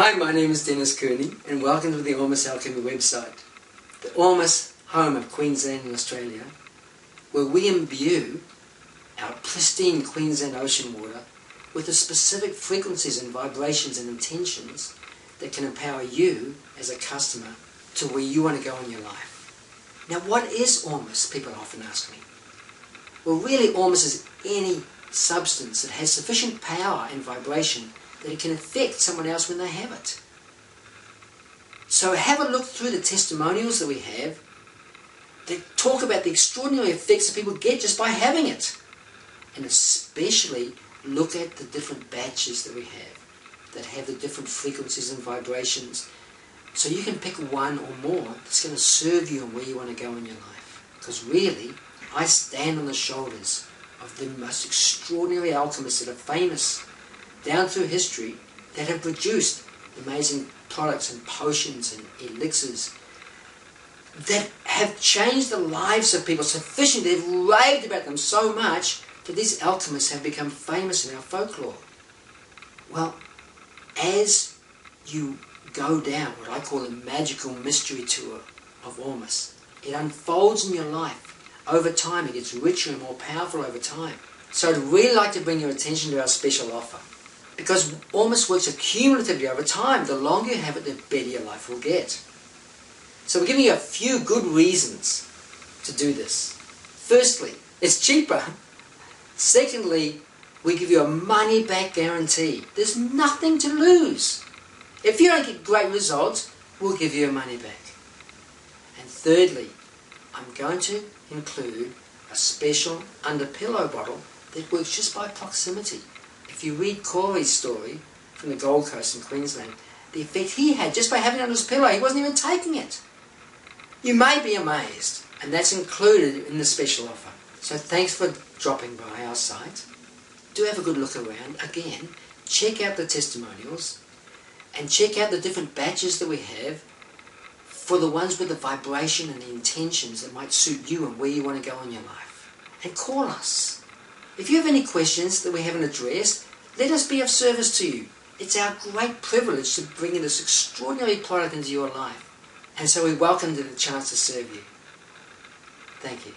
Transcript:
Hi, my name is Dennis Kearney and welcome to the Ormus Alchemy website, the Ormus home of Queensland in Australia, where we imbue our pristine Queensland ocean water with the specific frequencies and vibrations and intentions that can empower you as a customer to where you want to go in your life. Now, what is Ormus? People often ask me. Well, really, Ormus is any substance that has sufficient power and vibration that it can affect someone else when they have it. So have a look through the testimonials that we have that talk about the extraordinary effects that people get just by having it. And especially look at the different batches that we have the different frequencies and vibrations. So you can pick one or more that's going to serve you and where you want to go in your life. Because really, I stand on the shoulders of the most extraordinary alchemists that are famous down through history that have produced amazing products and potions and elixirs that have changed the lives of people sufficiently. They've raved about them so much that these alchemists have become famous in our folklore. Well, as you go down what I call the magical mystery tour of Ormus, it unfolds in your life over time. It gets richer and more powerful over time. So I'd really like to bring your attention to our special offer. Because Ormus works accumulatively over time. The longer you have it, the better your life will get. So we're giving you a few good reasons to do this. Firstly, it's cheaper. Secondly, we give you a money-back guarantee. There's nothing to lose. If you don't get great results, we'll give you your money back. And thirdly, I'm going to include a special under-pillow bottle that works just by proximity. If you read Corey's story from the Gold Coast in Queensland, the effect he had just by having it on his pillow, he wasn't even taking it. You may be amazed, and that's included in the special offer. So thanks for dropping by our site. Do have a good look around. Again, check out the testimonials and check out the different batches that we have for the ones with the vibration and the intentions that might suit you and where you want to go in your life. And call us. If you have any questions that we haven't addressed, let us be of service to you. It's our great privilege to bring in this extraordinary product into your life. And so we welcome the chance to serve you. Thank you.